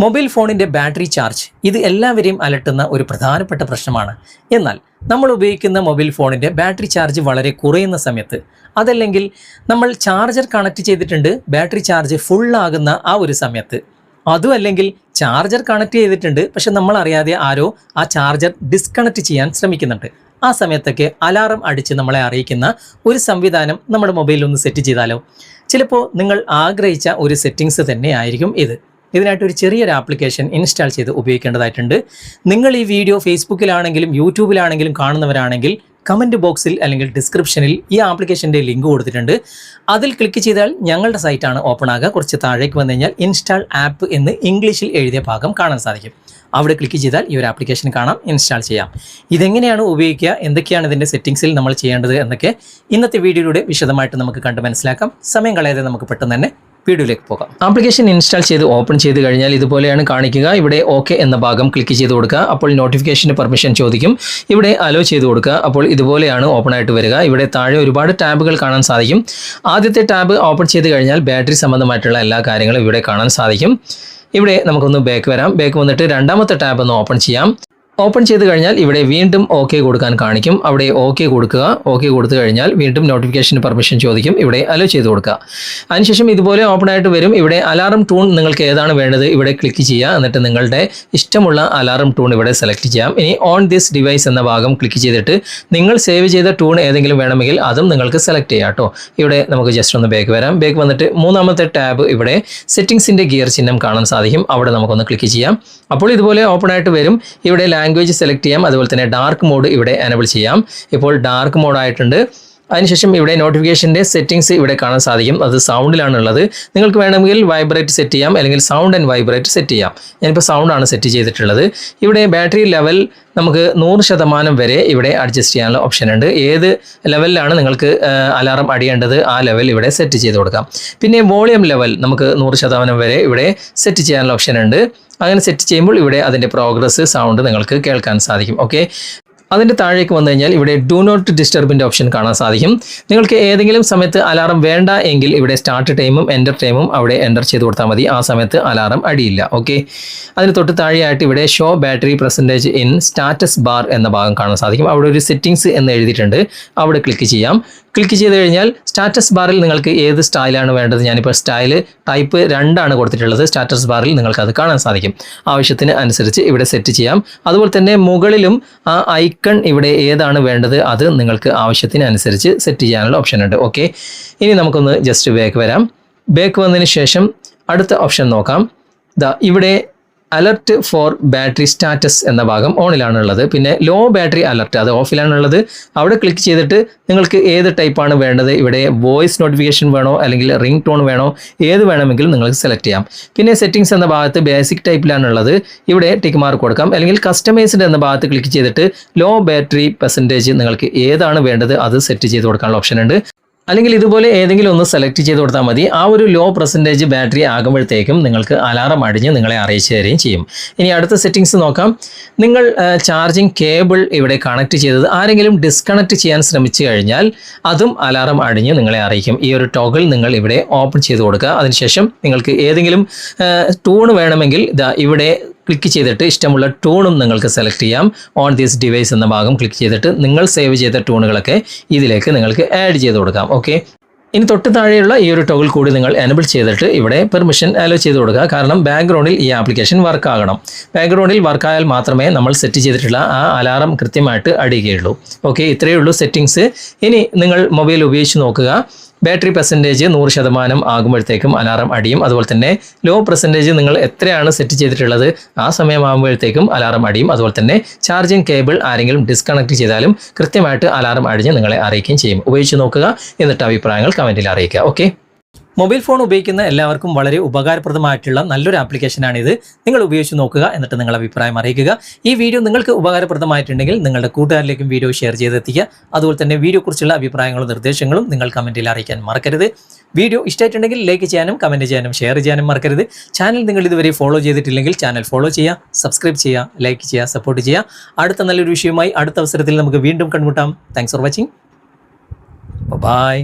Mobile ഫോണിൻ്റെ battery charge ഇത് എല്ലാവരെയും അലട്ടുന്ന ഒരു പ്രധാനപ്പെട്ട പ്രശ്നമാണ്. എന്നാൽ നമ്മൾ ഉപയോഗിക്കുന്ന മൊബൈൽ ഫോണിൻ്റെ ബാറ്ററി ചാർജ് വളരെ കുറയുന്ന സമയത്ത്, അതല്ലെങ്കിൽ നമ്മൾ ചാർജർ കണക്ട് ചെയ്തിട്ടുണ്ട് ബാറ്ററി ചാർജ് ഫുള്ളാകുന്ന ആ ഒരു സമയത്ത്, അതും അല്ലെങ്കിൽ ചാർജർ കണക്ട് ചെയ്തിട്ടുണ്ട് പക്ഷെ നമ്മൾ അറിയാതെ ആരോ ആ ചാർജർ ഡിസ്കണക്ട് ചെയ്യാൻ ശ്രമിക്കുന്നുണ്ട്, ആ സമയത്തൊക്കെ അലാറം അടിച്ച് നമ്മളെ അറിയിക്കുന്ന ഒരു സംവിധാനം നമ്മുടെ മൊബൈലിൽ ഒന്ന് സെറ്റ് ചെയ്താലോ? ചിലപ്പോൾ നിങ്ങൾ ആഗ്രഹിച്ച ഒരു സെറ്റിങ്സ് തന്നെ ആയിരിക്കും ഇത്. ഇതിനായിട്ട് ഒരു ചെറിയൊരു ആപ്ലിക്കേഷൻ ഇൻസ്റ്റാൾ ചെയ്ത് ഉപയോഗിക്കേണ്ടതായിട്ടുണ്ട്. നിങ്ങൾ ഈ വീഡിയോ ഫേസ്ബുക്കിലാണെങ്കിലും യൂട്യൂബിലാണെങ്കിലും കാണുന്നവരാണെങ്കിൽ കമൻറ്റ് ബോക്സിൽ അല്ലെങ്കിൽ ഡിസ്ക്രിപ്ഷനിൽ ഈ ആപ്ലിക്കേഷൻ്റെ ലിങ്ക് കൊടുത്തിട്ടുണ്ട്. അതിൽ ക്ലിക്ക് ചെയ്താൽ ഞങ്ങളുടെ സൈറ്റാണ് ഓപ്പൺ ആകുക. കുറച്ച് താഴേക്ക് വന്നു കഴിഞ്ഞാൽ ഇൻസ്റ്റാൾ ആപ്പ് എന്ന് ഇംഗ്ലീഷിൽ എഴുതിയ ഭാഗം കാണാൻ സാധിക്കും. അവിടെ ക്ലിക്ക് ചെയ്താൽ ഈ ഒരു ആപ്ലിക്കേഷൻ കാണാം, ഇൻസ്റ്റാൾ ചെയ്യാം. ഇതെങ്ങനെയാണ് ഉപയോഗിക്കുക, എന്തൊക്കെയാണ് ഇതിൻ്റെ സെറ്റിങ്സിൽ നമ്മൾ ചെയ്യേണ്ടത് എന്നൊക്കെ ഇന്നത്തെ വീഡിയോയിലൂടെ വിശദമായിട്ട് നമുക്ക് കണ്ട് മനസ്സിലാക്കാം. സമയം കളയാതെ നമുക്ക് പെട്ടെന്ന് തന്നെ വീഡിയോയിലേക്ക് പോകാം. ആപ്ലിക്കേഷൻ ഇൻസ്റ്റാൾ ചെയ്ത് ഓപ്പൺ ചെയ്ത് കഴിഞ്ഞാൽ ഇതുപോലെയാണ് കാണിക്കുക. ഇവിടെ ഓക്കെ എന്ന ഭാഗം ക്ലിക്ക് ചെയ്ത് കൊടുക്കുക. അപ്പോൾ നോട്ടിഫിക്കേഷന് പെർമിഷൻ ചോദിക്കും. ഇവിടെ അലോ ചെയ്ത് കൊടുക്കുക. അപ്പോൾ ഇതുപോലെയാണ് ഓപ്പൺ ആയിട്ട് വരിക. ഇവിടെ താഴെ ഒരുപാട് ടാബുകൾ കാണാൻ സാധിക്കും. ആദ്യത്തെ ടാബ് ഓപ്പൺ ചെയ്ത് കഴിഞ്ഞാൽ ബാറ്ററി സംബന്ധമായിട്ടുള്ള എല്ലാ കാര്യങ്ങളും ഇവിടെ കാണാൻ സാധിക്കും. ഇവിടെ നമുക്കൊന്ന് ബാക്ക് വരാം. ബാക്ക് വന്നിട്ട് രണ്ടാമത്തെ ടാബ് ഒന്ന് ഓപ്പൺ ചെയ്യാം. ഓപ്പൺ ചെയ്ത് കഴിഞ്ഞാൽ ഇവിടെ വീണ്ടും ഓക്കെ കൊടുക്കാൻ കാണിക്കും. അവിടെ ഓക്കെ കൊടുക്കുക. ഓക്കെ കൊടുത്തു കഴിഞ്ഞാൽ വീണ്ടും നോട്ടിഫിക്കേഷന് പെർമിഷൻ ചോദിക്കും. ഇവിടെ അലോ ചെയ്ത് കൊടുക്കുക. അതിനുശേഷം ഇതുപോലെ ഓപ്പൺ ആയിട്ട് വരും. ഇവിടെ അലാറം ടൂൺ നിങ്ങൾക്ക് ഏതാണ് വേണ്ടത് ഇവിടെ ക്ലിക്ക് ചെയ്യുക. എന്നിട്ട് നിങ്ങളുടെ ഇഷ്ടമുള്ള അലാറം ടൂൺ ഇവിടെ സെലക്ട് ചെയ്യാം. ഇനി ഓൺ ദിസ് ഡിവൈസ് എന്ന ഭാഗം ക്ലിക്ക് ചെയ്തിട്ട് നിങ്ങൾ സേവ് ചെയ്ത ടൂൺ ഏതെങ്കിലും വേണമെങ്കിൽ അതും നിങ്ങൾക്ക് സെലക്ട് ചെയ്യാം കേട്ടോ. ഇവിടെ നമുക്ക് ജസ്റ്റ് ഒന്ന് ബാക്ക് വരാം. ബാക്ക് വന്നിട്ട് മൂന്നാമത്തെ ടാബ് ഇവിടെ സെറ്റിംഗ്സിൻ്റെ ഗിയർ ചിഹ്നം കാണാൻ സാധിക്കും. അവിടെ നമുക്കൊന്ന് ക്ലിക്ക് ചെയ്യാം. അപ്പോൾ ഇതുപോലെ ഓപ്പൺ ആയിട്ട് വരും. ഇവിടെ ലാംഗ്വേജ് സെലക്ട് ചെയ്യാം. അതുപോലെ തന്നെ ഡാർക്ക് മോഡ് ഇവിടെ എനേബിൾ ചെയ്യാം. ഇപ്പോൾ ഡാർക്ക് മോഡ് ആയിട്ടുണ്ട്. അതിനുശേഷം ഇവിടെ നോട്ടിഫിക്കേഷൻ്റെ സെറ്റിംഗ്സ് ഇവിടെ കാണാൻ സാധിക്കും. അത് സൗണ്ടിലാണ് ഉള്ളത്. നിങ്ങൾക്ക് വേണമെങ്കിൽ വൈബ്രേറ്റ് സെറ്റ് ചെയ്യാം, അല്ലെങ്കിൽ സൗണ്ട് ആൻഡ് വൈബ്രേറ്റ് സെറ്റ് ചെയ്യാം. ഞാനിപ്പോൾ സൗണ്ടാണ് സെറ്റ് ചെയ്തിട്ടുള്ളത്. ഇവിടെ ബാറ്ററി ലെവൽ നമുക്ക് 100% വരെ ഇവിടെ അഡ്ജസ്റ്റ് ചെയ്യാനുള്ള ഓപ്ഷൻ ഉണ്ട്. ഏത് ലെവലിലാണ് നിങ്ങൾക്ക് അലാറം അടിയേണ്ടത് ആ ലെവൽ ഇവിടെ സെറ്റ് ചെയ്ത് കൊടുക്കാം. പിന്നെ വോളിയം ലെവൽ നമുക്ക് 100% വരെ ഇവിടെ സെറ്റ് ചെയ്യാനുള്ള ഓപ്ഷൻ ഉണ്ട്. അങ്ങനെ സെറ്റ് ചെയ്യുമ്പോൾ ഇവിടെ അതിൻ്റെ പ്രോഗ്രസ് സൗണ്ട് നിങ്ങൾക്ക് കേൾക്കാൻ സാധിക്കും. ഓക്കെ, അതിൻ്റെ താഴേക്ക് വന്നു കഴിഞ്ഞാൽ ഇവിടെ ഡു നോട്ട് ഡിസ്റ്റർബിൻ്റെ ഓപ്ഷൻ കാണാൻ സാധിക്കും. നിങ്ങൾക്ക് ഏതെങ്കിലും സമയത്ത് അലാറം വേണ്ട എങ്കിൽ ഇവിടെ സ്റ്റാർട്ട് ടൈമും എൻ്റർ ടൈമും അവിടെ എൻ്റർ ചെയ്ത് കൊടുത്താൽ മതി. ആ സമയത്ത് അലാറം അടിയില്ല. ഓക്കെ, അതിന് തൊട്ട് താഴെയായിട്ട് ഇവിടെ show battery percentage in status bar എന്ന ഭാഗം കാണാൻ സാധിക്കും. അവിടെ ഒരു സെറ്റിങ്സ് എന്ന് എഴുതിയിട്ടുണ്ട്. അവിടെ ക്ലിക്ക് ചെയ്യാം. ക്ലിക്ക് ചെയ്ത് കഴിഞ്ഞാൽ സ്റ്റാറ്റസ് ബാറിൽ നിങ്ങൾക്ക് ഏത് സ്റ്റൈലാണ് വേണ്ടത്, ഞാനിപ്പോൾ സ്റ്റൈൽ ടൈപ്പ് 2 കൊടുത്തിട്ടുള്ളത്. സ്റ്റാറ്റസ് ബാറിൽ നിങ്ങൾക്ക് അത് കാണാൻ സാധിക്കും. ആവശ്യത്തിന് അനുസരിച്ച് ഇവിടെ സെറ്റ് ചെയ്യാം. അതുപോലെ തന്നെ മുകളിലും ആ ഐക്കൺ ഇവിടെ ഏതാണ് വേണ്ടത് അത് നിങ്ങൾക്ക് ആവശ്യത്തിന് അനുസരിച്ച് സെറ്റ് ചെയ്യാനുള്ള ഓപ്ഷൻ ഉണ്ട്. ഓക്കെ, ഇനി നമുക്കൊന്ന് ജസ്റ്റ് ബാക്ക് വരാം. ബാക്ക് വന്നതിന് ശേഷം അടുത്ത ഓപ്ഷൻ നോക്കാം. ഇവിടെ അലർട്ട് ഫോർ ബാറ്ററി സ്റ്റാറ്റസ് എന്ന ഭാഗം ഓണിലാണുള്ളത്. പിന്നെ ലോ ബാറ്ററി അലർട്ട് അത് ഓഫിലാണുള്ളത്. അവിടെ ക്ലിക്ക് ചെയ്തിട്ട് നിങ്ങൾക്ക് ഏത് ടൈപ്പാണ് വേണ്ടത്, ഇവിടെ വോയിസ് നോട്ടിഫിക്കേഷൻ വേണോ അല്ലെങ്കിൽ റിംഗ് ടോൺ വേണോ, ഏത് വേണമെങ്കിലും നിങ്ങൾക്ക് സെലക്ട് ചെയ്യാം. പിന്നെ സെറ്റിംഗ്സ് എന്ന ഭാഗത്ത് ബേസിക് ടൈപ്പിലാണുള്ളത്. ഇവിടെ ടിക്ക് മാർക്ക് കൊടുക്കാം. അല്ലെങ്കിൽ കസ്റ്റമൈസ്ഡ് എന്ന ഭാഗത്ത് ക്ലിക്ക് ചെയ്തിട്ട് ലോ ബാറ്ററി പെർസെൻറ്റേജ് നിങ്ങൾക്ക് ഏതാണ് വേണ്ടത് അത് സെറ്റ് ചെയ്ത് കൊടുക്കാനുള്ള ഓപ്ഷൻ ഉണ്ട്. അല്ലെങ്കിൽ ഇതുപോലെ ഏതെങ്കിലും ഒന്ന് സെലക്ട് ചെയ്ത് കൊടുത്താൽ മതി. ആ ഒരു ലോ പെർസെൻറ്റേജ് ബാറ്ററി ആകുമ്പോഴത്തേക്കും നിങ്ങൾക്ക് അലാറം അടിഞ്ഞ് നിങ്ങളെ അറിയിച്ചു തരികയും ചെയ്യും. ഇനി അടുത്ത സെറ്റിങ്സ് നോക്കാം. നിങ്ങൾ ചാർജിങ് കേബിൾ ഇവിടെ കണക്ട് ചെയ്തത് ആരെങ്കിലും ഡിസ്കണക്ട് ചെയ്യാൻ ശ്രമിച്ചു കഴിഞ്ഞാൽ അതും അലാറം അടിഞ്ഞ് നിങ്ങളെ അറിയിക്കും. ഈ ഒരു ടോഗിൾ നിങ്ങൾ ഇവിടെ ഓപ്പൺ ചെയ്ത് കൊടുക്കുക. അതിനുശേഷം നിങ്ങൾക്ക് ഏതെങ്കിലും ടൂൺ വേണമെങ്കിൽ ഇവിടെ ക്ലിക്ക് ചെയ്തിട്ട് ഇഷ്ടമുള്ള ടൂണും നിങ്ങൾക്ക് സെലക്ട് ചെയ്യാം. ഓൺ ദിസ് ഡിവൈസ് എന്ന ഭാഗം ക്ലിക്ക് ചെയ്തിട്ട് നിങ്ങൾ സേവ് ചെയ്ത ടൂണുകളൊക്കെ ഇതിലേക്ക് നിങ്ങൾക്ക് ആഡ് ചെയ്ത് കൊടുക്കാം. ഓക്കെ, ഇനി തൊട്ട് താഴെയുള്ള ഈ ഒരു ടോഗിൾ കൂടി നിങ്ങൾ എനേബിൾ ചെയ്തിട്ട് ഇവിടെ പെർമിഷൻ അലോ ചെയ്ത് കൊടുക്കുക. കാരണം ബാക്ക്ഗ്രൗണ്ടിൽ ഈ ആപ്ലിക്കേഷൻ വർക്ക് ആകണം. ബാക്ക്ഗ്രൗണ്ടിൽ വർക്കായാൽ മാത്രമേ നമ്മൾ സെറ്റ് ചെയ്തിട്ടുള്ള ആ അലാറം കൃത്യമായിട്ട് അടിയുകയുള്ളൂ. ഓക്കെ, ഇത്രയേ ഉള്ളൂ സെറ്റിങ്സ്. ഇനി നിങ്ങൾ മൊബൈൽ ഉപയോഗിച്ച് നോക്കുക. ബാറ്ററി പെർസെൻറ്റേജ് 100% ആകുമ്പോഴത്തേക്കും അലാറം അടിയും. അതുപോലെ തന്നെ ലോ പെർസെൻറ്റേജ് നിങ്ങൾ എത്രയാണ് സെറ്റ് ചെയ്തിട്ടുള്ളത് ആ സമയമാകുമ്പോഴത്തേക്കും അലാറം അടിയും. അതുപോലെ തന്നെ ചാർജിങ് കേബിൾ ആരെങ്കിലും ഡിസ്കണക്ട് ചെയ്താലും കൃത്യമായിട്ട് അലാറം അടിഞ്ഞ് നിങ്ങളെ അറിയിക്കുകയും ചെയ്യും. ഉപയോഗിച്ച് നോക്കുക, എന്നിട്ട് അഭിപ്രായങ്ങൾ കമൻറ്റിൽ അറിയിക്കുക. ഓക്കെ, മൊബൈൽ ഫോൺ ഉപയോഗിക്കുന്ന എല്ലാവർക്കും വളരെ ഉപകാരപ്രദമായിട്ടുള്ള നല്ലൊരു ആപ്ലിക്കേഷനാണിത്. നിങ്ങൾ ഉപയോഗിച്ച് നോക്കുക, എന്നിട്ട് നിങ്ങളുടെ അഭിപ്രായം അറിയിക്കുക. ഈ വീഡിയോ നിങ്ങൾക്ക് ഉപകാരപ്രദമായിട്ടുണ്ടെങ്കിൽ നിങ്ങളുടെ കൂട്ടുകാരിലേക്കും വീഡിയോ ഷെയർ ചെയ്തെത്തിക്കുക. അതുപോലെ തന്നെ വീഡിയോയെക്കുറിച്ചുള്ള അഭിപ്രായങ്ങളും നിർദ്ദേശങ്ങളും നിങ്ങൾ കമൻറ്റിൽ അറിയിക്കാൻ മറക്കരുത്. വീഡിയോ ഇഷ്ടമായിട്ടുണ്ടെങ്കിൽ ലൈക്ക് ചെയ്യാനും കമൻറ്റ് ചെയ്യാനും ഷെയർ ചെയ്യാനും മറക്കരുത്. ചാനൽ നിങ്ങൾ ഇതുവരെ ഫോളോ ചെയ്തിട്ടില്ലെങ്കിൽ ചാനൽ ഫോളോ ചെയ്യുക, സബ്സ്ക്രൈബ് ചെയ്യുക, ലൈക്ക് ചെയ്യുക, സപ്പോർട്ട് ചെയ്യുക. അടുത്ത നല്ലൊരു വിഷയവുമായി അടുത്ത അവസരത്തിൽ നമുക്ക് വീണ്ടും കണ്ടുമുട്ടാം. Thanks for watching. ബൈ.